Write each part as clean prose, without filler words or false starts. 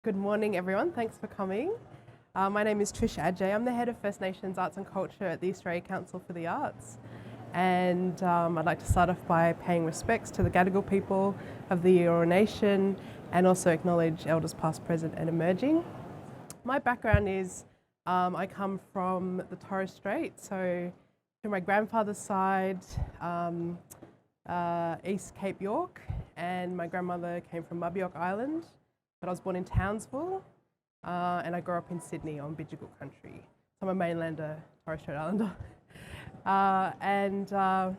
Good morning, everyone. Thanks for coming. My name is Patricia Adjei. I'm the head of First Nations Arts and Culture at the Australia Council for the Arts. And I'd like to start off by paying respects to the Gadigal people of the Eora Nation and also acknowledge elders past, present and emerging. My background is I come from the Torres Strait, so to my grandfather's side, East Cape York, and my grandmother came from Mabiok Island, but I was born in Townsville and I grew up in Sydney on Bidjigal country. So I'm a mainlander, Torres Strait Islander. The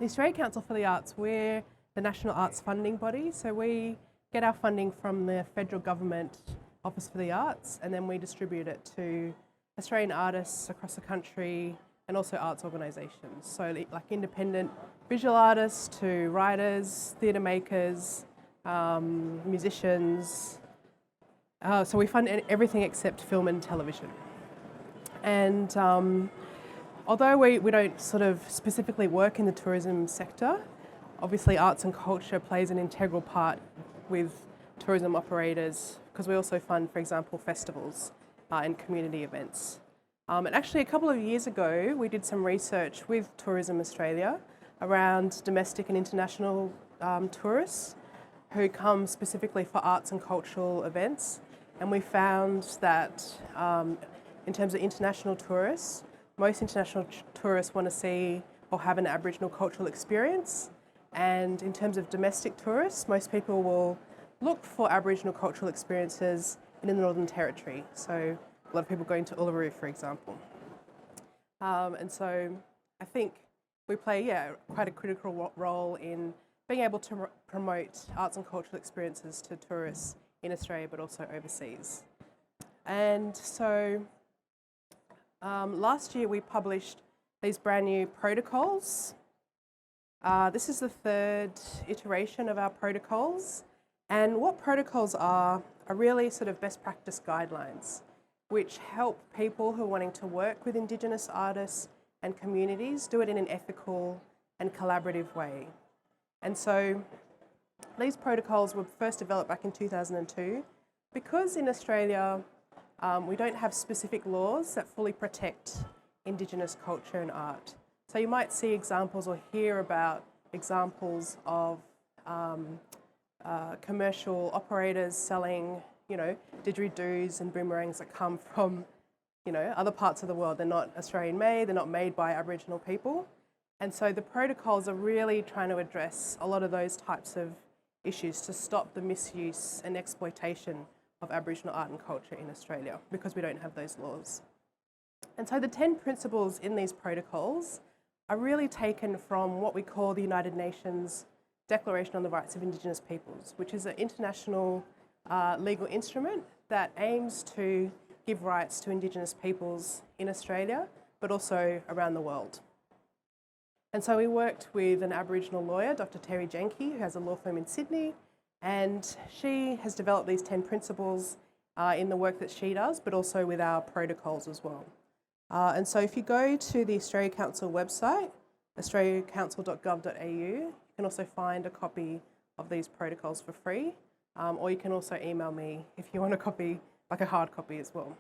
Australia Council for the Arts, we're the national arts funding body, so we get our funding from the federal government Office for the Arts, and then we distribute it to Australian artists across the country and also arts organisations. So like independent visual artists to writers, theatre makers, musicians. So we fund everything except film and television. And although we don't sort of specifically work in the tourism sector, obviously arts and culture plays an integral part with tourism operators, because we also fund, for example, festivals and community events. And actually a couple of years ago, we did some research with Tourism Australia around domestic and international tourists who come specifically for arts and cultural events. And we found that in terms of international tourists, most international tourists want to see or have an Aboriginal cultural experience. And in terms of domestic tourists, most people will look for Aboriginal cultural experiences in the Northern Territory. So a lot of people going to Uluru, for example. And so I think we play quite a critical role in being able to promote arts and cultural experiences to tourists in Australia, but also overseas. And so last year we published these brand new protocols. This is the third iteration of our protocols. And what protocols are really sort of best practice guidelines, which help people who are wanting to work with Indigenous artists and communities do it in an ethical and collaborative way. And so these protocols were first developed back in 2002 because in Australia we don't have specific laws that fully protect Indigenous culture and art. So you might see examples or hear about examples of commercial operators selling, didgeridoos and boomerangs that come from, other parts of the world. They're not Australian made, they're not made by Aboriginal people. And so the protocols are really trying to address a lot of those types of issues to stop the misuse and exploitation of Aboriginal art and culture in Australia, because we don't have those laws. And so the 10 principles in these protocols are really taken from what we call the United Nations Declaration on the Rights of Indigenous Peoples, which is an international legal instrument that aims to give rights to Indigenous peoples in Australia, but also around the world. And so we worked with an Aboriginal lawyer, Dr. Terry Jenke, who has a law firm in Sydney, and she has developed these 10 principles in the work that she does, but also with our protocols as well. And so if you go to the Australia Council website, australiacouncil.gov.au, you can also find a copy of these protocols for free, or you can also email me if you want a copy, like a hard copy as well.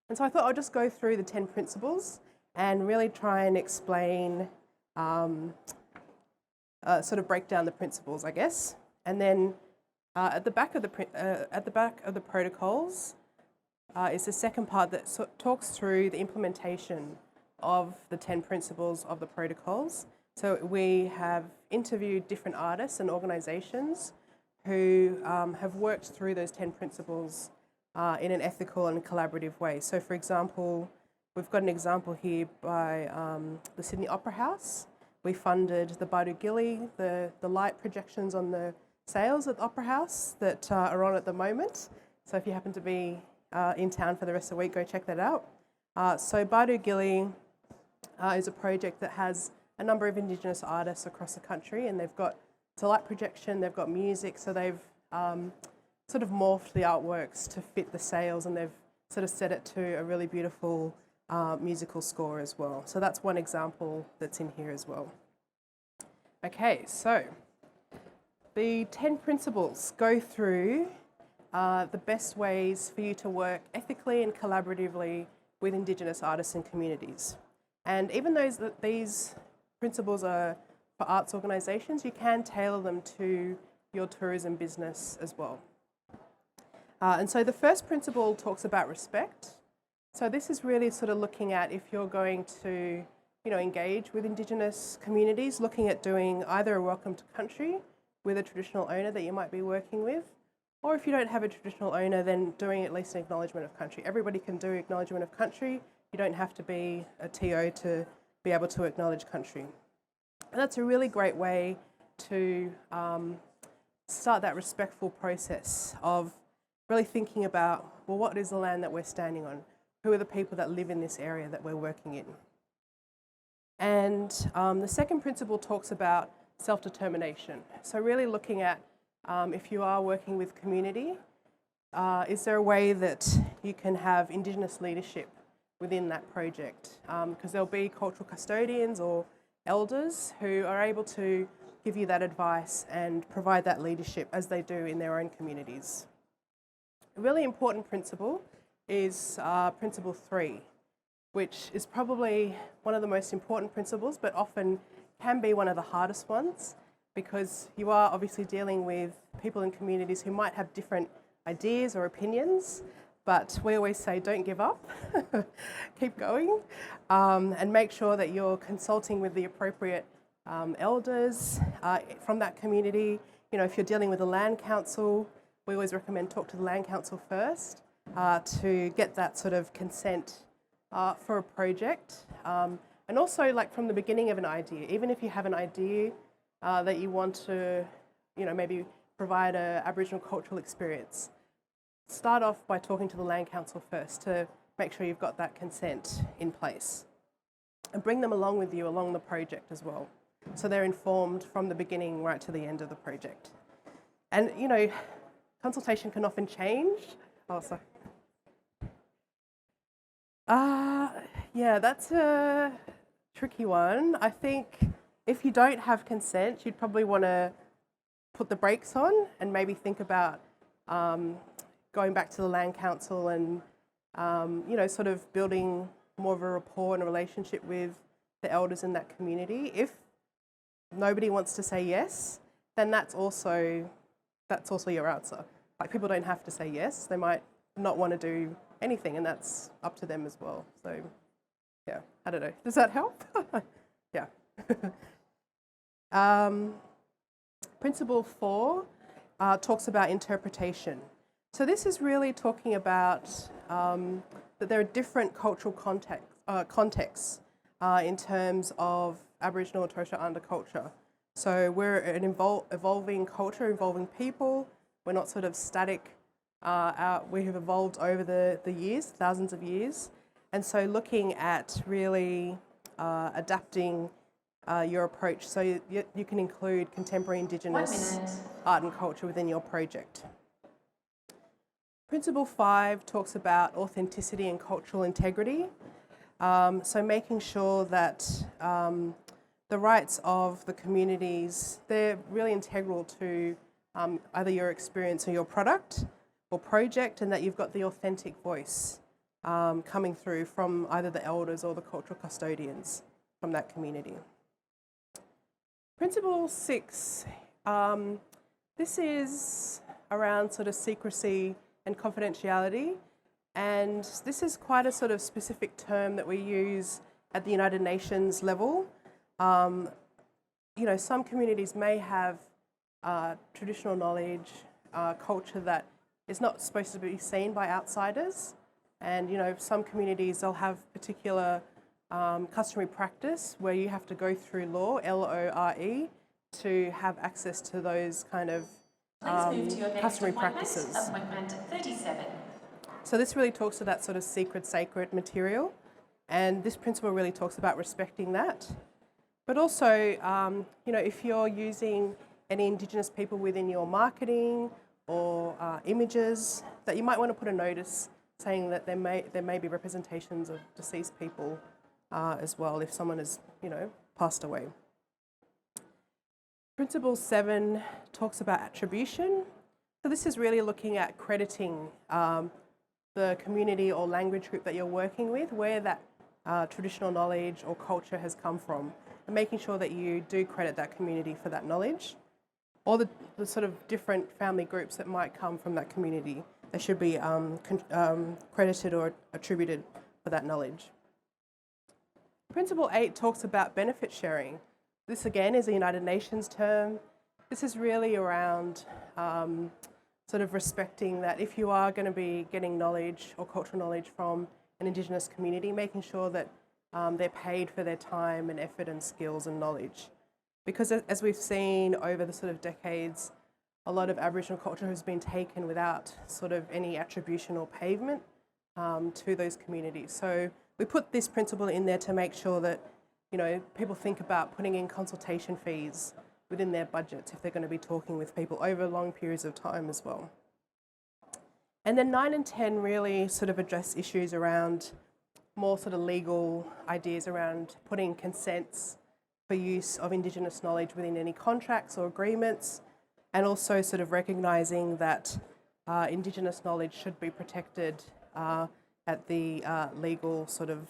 And so I thought I'll just go through the 10 principles and really try and explain, sort of break down the principles, I guess. And then at the back of the protocols is the second part that talks through the implementation of the 10 principles of the protocols. So we have interviewed different artists and organisations who have worked through those 10 principles in an ethical and collaborative way. So for example, we've got an example here by the Sydney Opera House. We funded the Badu Gilly, the light projections on the sails at the Opera House that are on at the moment. So if you happen to be in town for the rest of the week, go check that out. So Badu Gilly is a project that has a number of Indigenous artists across the country, and it's a light projection, they've got music, so they've sort of morphed the artworks to fit the sails, and they've sort of set it to a really beautiful musical score as well. So that's one example that's in here as well. Okay, so the 10 principles go through the best ways for you to work ethically and collaboratively with Indigenous artists and communities. And even though these principles are for arts organisations, you can tailor them to your tourism business as well. And so the first principle talks about respect. So this is really sort of looking at if you're going to engage with Indigenous communities, looking at doing either a welcome to country with a traditional owner that you might be working with, or if you don't have a traditional owner, then doing at least an acknowledgement of country. Everybody can do acknowledgement of country. You don't have to be a TO to be able to acknowledge country. And that's a really great way to start that respectful process of really thinking about, well, what is the land that we're standing on? Who are the people that live in this area that we're working in? And the second principle talks about self-determination. So really looking at if you are working with community, is there a way that you can have Indigenous leadership within that project? Because there'll be cultural custodians or elders who are able to give you that advice and provide that leadership as they do in their own communities. A really important principle is principle 3, which is probably one of the most important principles, but often can be one of the hardest ones, because you are obviously dealing with people in communities who might have different ideas or opinions, but we always say don't give up, keep going, and make sure that you're consulting with the appropriate elders from that community. If you're dealing with a land council, we always recommend talk to the land council first to get that sort of consent for a project. And also, like from the beginning of an idea, even if you have an idea that you want to, maybe provide an Aboriginal cultural experience, start off by talking to the land council first to make sure you've got that consent in place. And bring them along with you along the project as well, so they're informed from the beginning right to the end of the project. And, consultation can often change. Oh, sorry. Yeah, that's a tricky one. I think if you don't have consent, you'd probably want to put the brakes on and maybe think about going back to the land council and, sort of building more of a rapport and a relationship with the elders in that community. If nobody wants to say yes, then that's also your answer. Like, people don't have to say yes. They might not want to do anything, and that's up to them as well. So, yeah, I don't know. Does that help? Yeah. Principle 4 talks about interpretation. So this is really talking about that there are different cultural contexts in terms of Aboriginal and Torres Strait Islander culture. So we're an evolving culture, evolving people. We're not sort of static. We have evolved over the years, thousands of years. And so looking at really adapting your approach so you can include contemporary Indigenous art and culture within your project. Principle 5 talks about authenticity and cultural integrity. So making sure that the rights of the communities, they're really integral to either your experience or your product or project, and that you've got the authentic voice coming through from either the elders or the cultural custodians from that community. Principle 6, this is around sort of secrecy and confidentiality, and this is quite a sort of specific term that we use at the United Nations level. Some communities may have traditional knowledge, culture that is not supposed to be seen by outsiders, and some communities, they'll have particular customary practice where you have to go through law, LORE, to have access to those kind of customary practices. Appointment 37. So this really talks to that sort of sacred material, and this principle really talks about respecting that. But also, if you're using any Indigenous people within your marketing or images, that you might want to put a notice saying that there may be representations of deceased people as well if someone has, passed away. Principle 7 talks about attribution. So this is really looking at crediting the community or language group that you're working with, where that traditional knowledge or culture has come from, and making sure that you do credit that community for that knowledge. Or the sort of different family groups that might come from that community, they should be credited or attributed for that knowledge. Principle 8 talks about benefit sharing. This again is a United Nations term. This is really around sort of respecting that if you are going to be getting knowledge or cultural knowledge from an Indigenous community, making sure that they're paid for their time and effort and skills and knowledge. Because as we've seen over the sort of decades, a lot of Aboriginal culture has been taken without sort of any attribution or payment to those communities. So we put this principle in there to make sure that, you know, people think about putting in consultation fees within their budgets if they're going to be talking with people over long periods of time as well. And then 9 and 10 really sort of address issues around more sort of legal ideas around putting consents for use of Indigenous knowledge within any contracts or agreements, and also sort of recognising that Indigenous knowledge should be protected at the legal sort of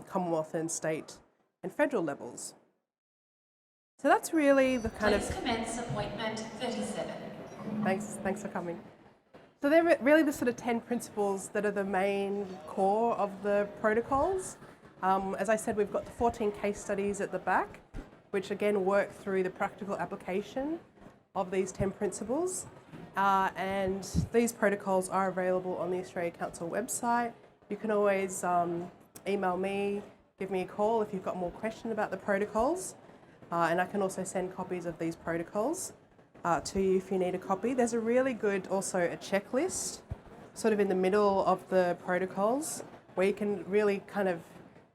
Commonwealth and state and federal levels. So that's really the kind Please commence appointment 37. Thanks for coming. So they're really the sort of 10 principles that are the main core of the protocols. As I said, we've got the 14 case studies at the back, which again work through the practical application of these 10 principles. And these protocols are available on the Australia Council website. You can always email me, give me a call if you've got more questions about the protocols. And I can also send copies of these protocols to you if you need a copy. There's a really good, also a checklist, sort of in the middle of the protocols, where you can really kind of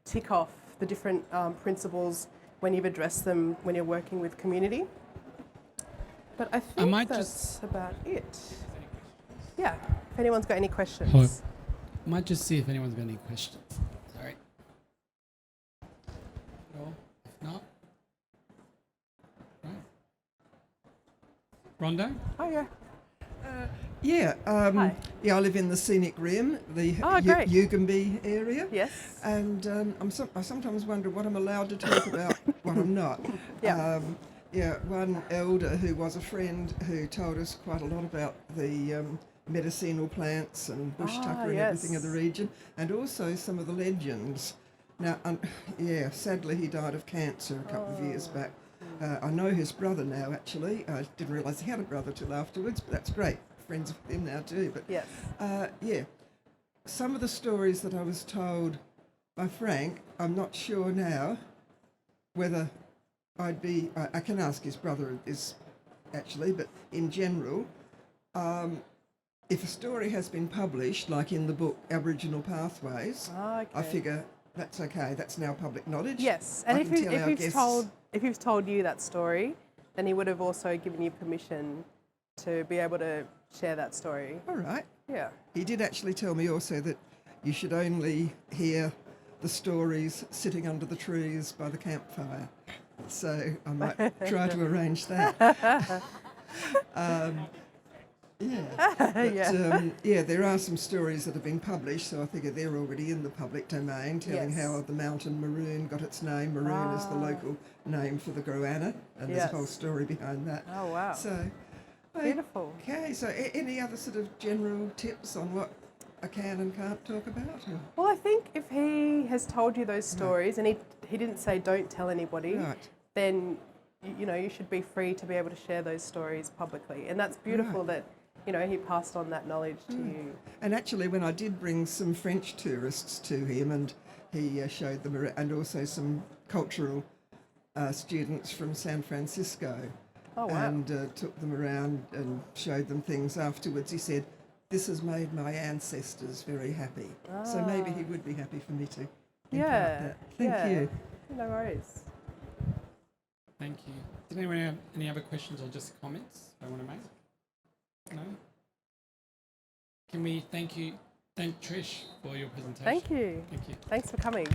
tick off the different principles when you've addressed them when you're working with community. But I think that's about it. Yeah, if anyone's got any questions. Hello. I might just see if anyone's got any questions. Sorry. No? If not? Right. Rondo? Oh, yeah. Hi. Yeah, I live in the scenic rim, the great. Yugambeh area. Yes. And I sometimes wonder what I'm allowed to talk about, what I'm not. Yeah. One elder who was a friend who told us quite a lot about the medicinal plants and bush tucker and everything of the region, and also some of the legends. Now, sadly he died of cancer a couple of years back. I know his brother now, actually. I didn't realise he had a brother till afterwards, but that's great. Friends with him now too. But yes. Some of the stories that I was told by Frank, I'm not sure now whether I can ask his brother this actually, but in general, if a story has been published, like in the book Aboriginal Pathways, I figure that's okay. That's now public knowledge. Yes, and if he's told you that story, then he would have also given you permission to be able to share that story. All right. Yeah. He did actually tell me also that you should only hear the stories sitting under the trees by the campfire. So I might try to arrange that. There are some stories that have been published, so I figure they're already in the public domain, telling how the mountain Maroon got its name. Maroon is the local name for the Goanna, and there's a whole story behind that. Oh, wow. So, beautiful. Okay, so any other sort of general tips on what I can and can't talk about? Or? Well, I think if he has told you those stories and he didn't say don't tell anybody, then you should be free to be able to share those stories publicly. And that's beautiful that he passed on that knowledge to you. And actually, when I did bring some French tourists to him, and he showed them, and also some cultural students from San Francisco, and took them around and showed them things afterwards, he said, "This has made my ancestors very happy." So maybe he would be happy for me to impart that. Thank you. No worries. Thank you. Did anyone have any other questions or just comments they want to make? No? Can we thank Trish for your presentation? Thank you. Thank you. Thanks for coming.